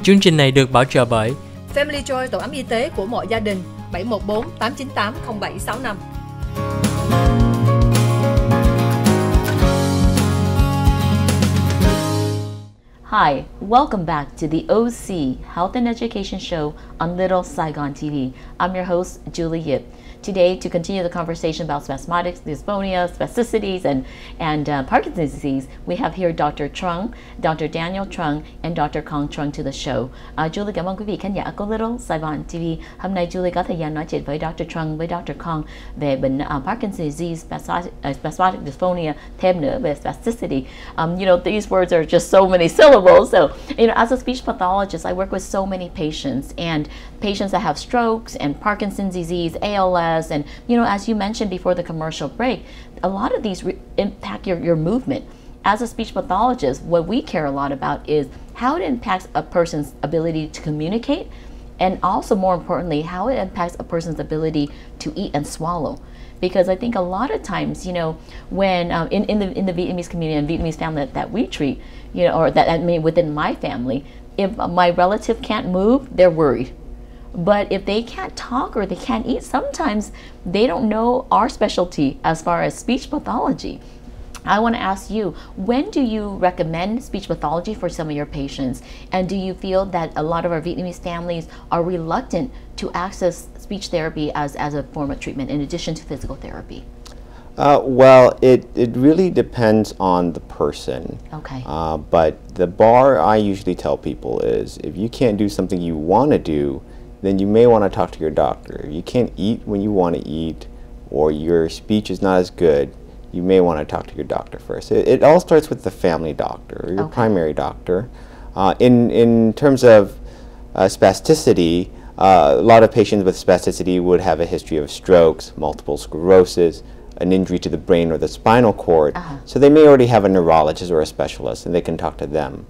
Chương trình này được bảo trợ bởi Family Joy, tổ ấm y tế của mọi gia đình, 714 898 0765. Hi, welcome back to the OC Health and Education Show on Little Saigon TV. I'm your host, Julie Yip. Today, to continue the conversation about spasmodic dysphonia, spasticities, and Parkinson's disease, we have here Dr. Trung, Dr. Daniel Trung, and Dr. Kong Trung to the show. Julie cảm ơn quý vị khán giả của Little Saigon TV. Hôm nay Julie có thời gian nói chuyện với Dr. Trung, với Dr. Kong về bệnh Parkinson's disease, spasmodic dysphonia, thêm nữa về spasticity. These words are just so many syllables. So, as a speech pathologist, I work with so many patients, and patients that have strokes and Parkinson's disease, ALS, and as you mentioned before the commercial break, a lot of these impact your movement. As a speech pathologist, what we care a lot about is how it impacts a person's ability to communicate, and also more importantly, how it impacts a person's ability to eat and swallow. Because I think a lot of times, when in the Vietnamese community and Vietnamese family that we treat, or that I mean within my family, if my relative can't move, they're worried. But if they can't talk or they can't eat, sometimes they don't know our specialty as far as speech pathology. I want to ask you, when do you recommend speech pathology for some of your patients? And do you feel that a lot of our Vietnamese families are reluctant to access speech therapy as a form of treatment in addition to physical therapy? Well, it really depends on the person. Okay. But the bar I usually tell people is, if you can't do something you want to do, then you may want to talk to your doctor. If you can't eat when you want to eat, or your speech is not as good, you may want to talk to your doctor first. It all starts with the family doctor, or your primary doctor. In terms of spasticity, a lot of patients with spasticity would have a history of strokes, multiple sclerosis, an injury to the brain or the spinal cord. So they may already have a neurologist or a specialist, and they can talk to them.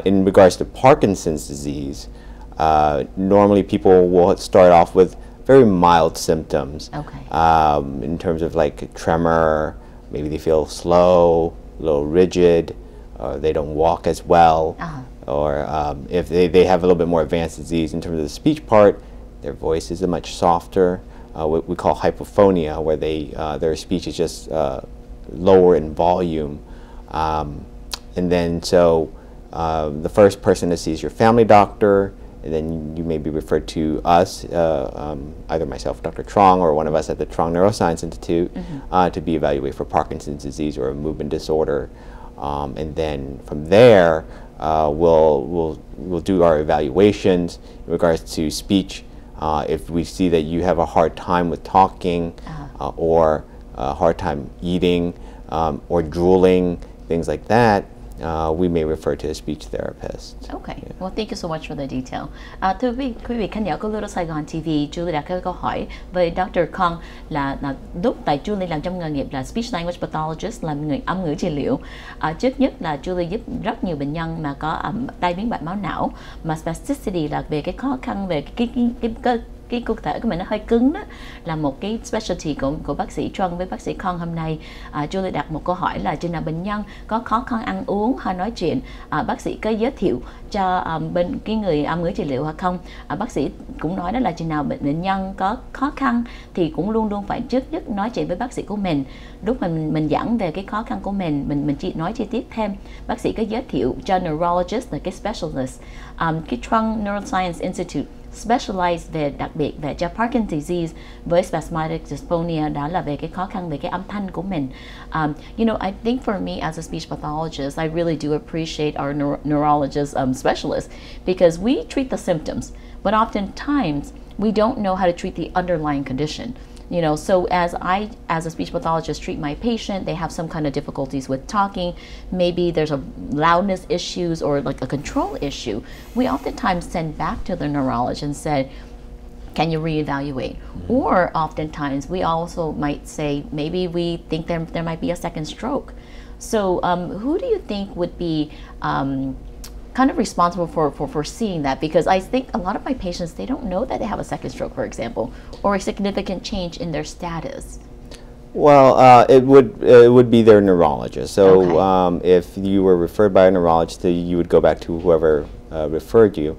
In regards to Parkinson's disease, normally people will start off with very mild symptoms. Okay. In terms of like tremor, maybe they feel slow, a little rigid, they don't walk as well, or if they have a little bit more advanced disease in terms of the speech part, their voice is much softer, what we call hypophonia, where their speech is just lower in volume. And then so the first person to see is your family doctor, and then you may be referred to us, either myself, Dr. Trung, or one of us at the Trung Neuroscience Institute, to be evaluated for Parkinson's disease or a movement disorder. And then from there, we'll do our evaluations in regards to speech. If we see that you have a hard time with talking, or a hard time eating, or drooling, things like that, we may refer to a speech therapist. Okay. Yeah. Well, thank you so much for the detail. Thưa quý vị khán giả của Little Saigon TV, Julie đặt câu hỏi với Dr. Kong là lúc tại Julie làm trong nghề nghiệp là Speech Language Pathologist, làm người âm ngữ trị liệu. Trước nhất là Julie giúp rất nhiều bệnh nhân mà có tai biến bạch máu não, mà spasticity là về cái khó khăn về cái cơ thể của mình nó hơi cứng đó, là một cái specialty của bác sĩ Trung với bác sĩ Kong hôm nay. Julie đặt một câu hỏi là chừng nào bệnh nhân có khó khăn ăn uống hay nói chuyện, bác sĩ có giới thiệu cho bên cái người âm ngữ trị liệu hay không? Bác sĩ cũng nói đó là chừng nào bệnh nhân có khó khăn thì cũng luôn luôn phải trước nhất nói chuyện với bác sĩ của mình. Lúc mình giảng về cái khó khăn của mình chỉ nói chi tiết thêm, bác sĩ có giới thiệu cho neurologist là cái specialist. Cái Trung Neuroscience Institute specialize về đặc biệt về cho Parkinson's disease với spasmodic dysphonia, đó là về cái khó khăn về cái âm thanh của mình. I think for me as a speech pathologist, I really do appreciate our neurologist specialists, because we treat the symptoms, but oftentimes we don't know how to treat the underlying condition. So as a speech pathologist treat my patient, they have some kind of difficulties with talking, maybe there's a loudness issues or like a control issue, we oftentimes send back to the neurologist and said, can you reevaluate? Or oftentimes we also might say, maybe we think there might be a second stroke. So who do you think would be kind of responsible for seeing that? Because I think a lot of my patients, they don't know that they have a second stroke, for example, or a significant change in their status. Well, it would be their neurologist. So Okay. if you were referred by a neurologist, you would go back to whoever referred you,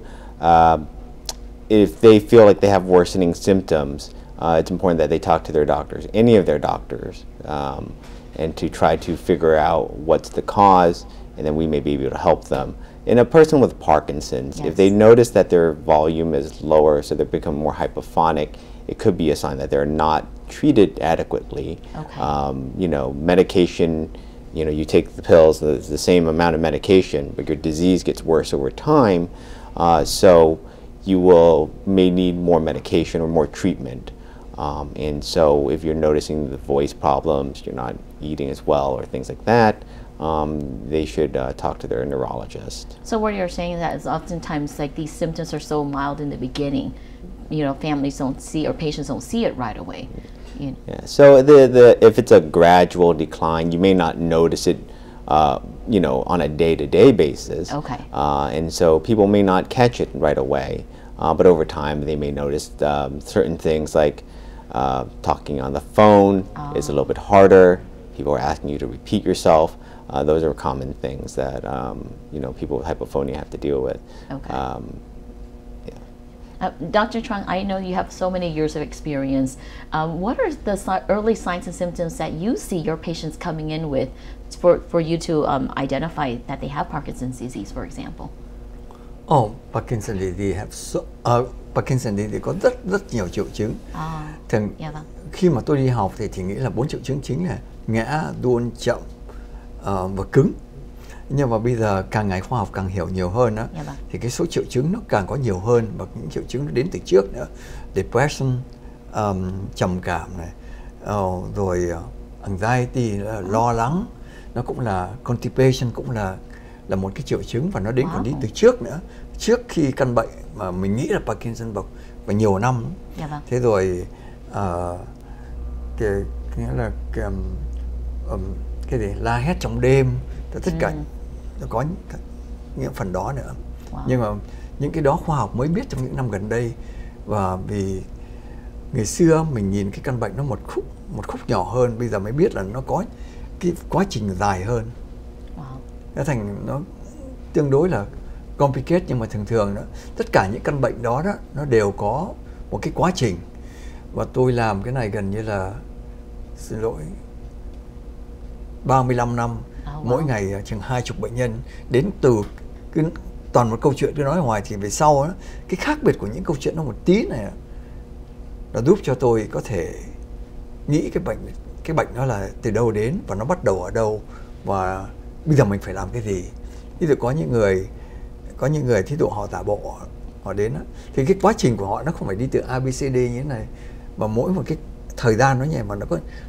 if they feel like they have worsening symptoms, it's important that they talk to their doctors, any of their doctors, and to try to figure out what's the cause, and then we may be able to help them. In a person with Parkinson's, if they notice that their volume is lower, so they become more hypophonic, it could be a sign that they're not treated adequately. You know, medication, you know, you take the pills, the same amount of medication, but your disease gets worse over time, so you may need more medication or more treatment. And so if you're noticing the voice problems, you're not eating as well or things like that, they should talk to their neurologist. So what you're saying that is oftentimes like these symptoms are so mild in the beginning, you know, families don't see or patients don't see it right away. You know. Yeah. So if it's a gradual decline, you may not notice it, you know, on a day-to-day basis. And so people may not catch it right away, but over time they may notice certain things like talking on the phone is a little bit harder. People are asking you to repeat yourself. Those are common things that you know, people with hypophonia have to deal with. Dr. Trung, I know you have so many years of experience. What are the early signs and symptoms that you see your patients coming in with for you to identify that they have Parkinson's disease, for example? Parkinson disease Parkinson disease có rất nhiều triệu chứng. Thường khi mà tôi đi học thì nghĩ là 4 triệu chứng chính là ngã, đuôn, chậm và cứng. Nhưng mà bây giờ càng ngày khoa học càng hiểu nhiều hơn đó, thì cái số triệu chứng nó càng có nhiều hơn, và những triệu chứng nó đến từ trước nữa. Depression, trầm cảm này, rồi anxiety, lo lắng, nó cũng là constipation, cũng là một cái triệu chứng, và nó đến còn đi từ trước nữa, trước khi căn bệnh mà mình nghĩ là Parkinson và nhiều năm. Thế rồi nghĩa là cái gì la hét trong đêm, tất cả nó có những phần đó nữa. Nhưng mà những cái đó khoa học mới biết trong những năm gần đây, và vì ngày xưa mình nhìn cái căn bệnh nó một khúc nhỏ hơn, bây giờ mới biết là nó có cái quá trình dài hơn. Nó thành nó tương đối là complicated, nhưng mà thường đó, tất cả những căn bệnh đó nó đều có một cái quá trình. Và tôi làm cái này gần như là, xin lỗi, 35 năm, mỗi ngày chừng 20 bệnh nhân đến từ toàn một câu chuyện cứ nói hoài, thì về sau đó, cái khác biệt của những câu chuyện nó một tí này là giúp cho tôi có thể nghĩ cái bệnh đó là từ đâu đến và nó bắt đầu ở đâu, và bây giờ mình phải làm cái gì. Ví dụ có những người thí dụ họ giả bộ họ đến đó, thì cái quá trình của họ nó không phải đi từ ABCD như thế này, mà mỗi một cái thời gian nó nhảy, mà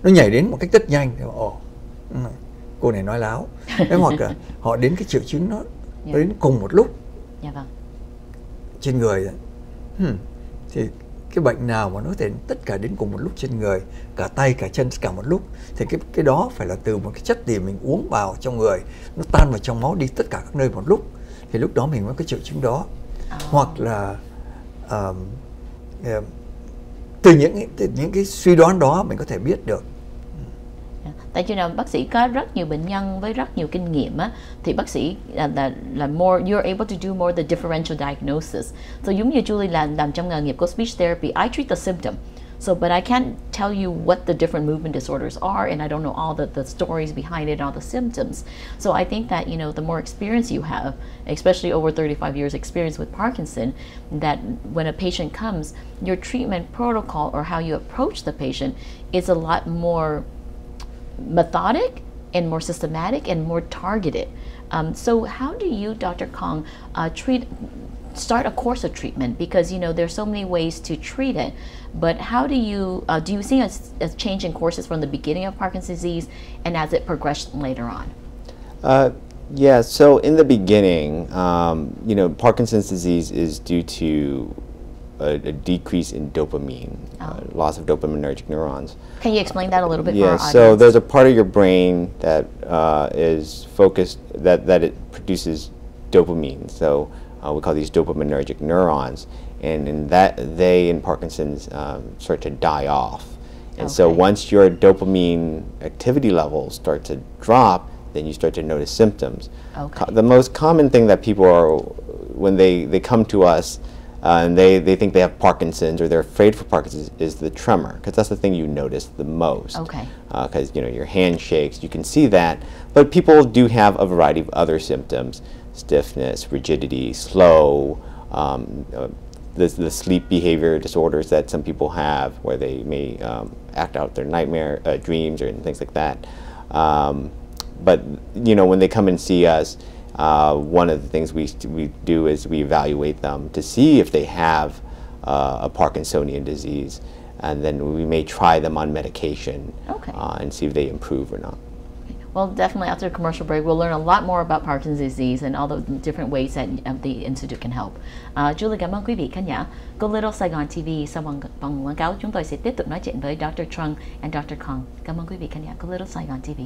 nó nhảy đến một cách rất nhanh. Thì cô này nói láo. Hoặc là họ đến cái triệu chứng nó đến cùng một lúc trên người. Thì cái bệnh nào mà nó có thể tất cả đến cùng một lúc trên người, cả tay cả chân tất cả một lúc, thì cái đó phải là từ một cái chất gì mình uống vào trong người, nó tan vào trong máu đi tất cả các nơi một lúc, thì lúc đó mình mới có triệu chứng đó. Hoặc là từ những cái suy đoán đó mình có thể biết được. Tại vì bác sĩ có rất nhiều bệnh nhân với rất nhiều kinh nghiệm á, thì bác sĩ là more, you're able to do more the differential diagnosis. So giống như Julie làm trong nghề nghiệp của speech therapy, I treat the symptom. So, but I can't tell you what the different movement disorders are, and I don't know all the stories behind it, all the symptoms. So I think that, you know, the more experience you have, especially over 35 years experience with Parkinson, that when a patient comes, your treatment protocol or how you approach the patient is a lot more methodic and more systematic and more targeted. So how do you, Dr. Kong, start a course of treatment? Because, you know, there's so many ways to treat it, but how do you see a change in courses from the beginning of Parkinson's disease and as it progressed later on? Yeah, so in the beginning, you know, Parkinson's disease is due to a decrease in dopamine, loss of dopaminergic neurons. Can you explain that a little bit for our audience? So there's a part of your brain that is focused, that it produces dopamine. So we call these dopaminergic neurons, and in that in Parkinson's start to die off. And so once your dopamine activity levels start to drop, then you start to notice symptoms. The most common thing that people when they come to us and they think they have Parkinson's or they're afraid for Parkinson's is the tremor, because that's the thing you notice the most. Okay. Because your hand shakes, you can see that, but people do have a variety of other symptoms: stiffness, rigidity, slow, the sleep behavior disorders that some people have, where they may act out their nightmare dreams and things like that. But when they come and see us, one of the things we do is we evaluate them to see if they have a Parkinsonian disease, and then we may try them on medication. Okay. And see if they improve or not. Well, definitely after the commercial break, we'll learn a lot more about Parkinson's disease and all the different ways that the Institute can help. Julie cảm ơn quý vị khán giả. Cô Little Saigon TV sau vòng quảng cáo chúng tôi sẽ tiếp tục nói chuyện với Dr. Trung and Dr. Kong. Cảm ơn quý vị khán giả của Little Saigon TV.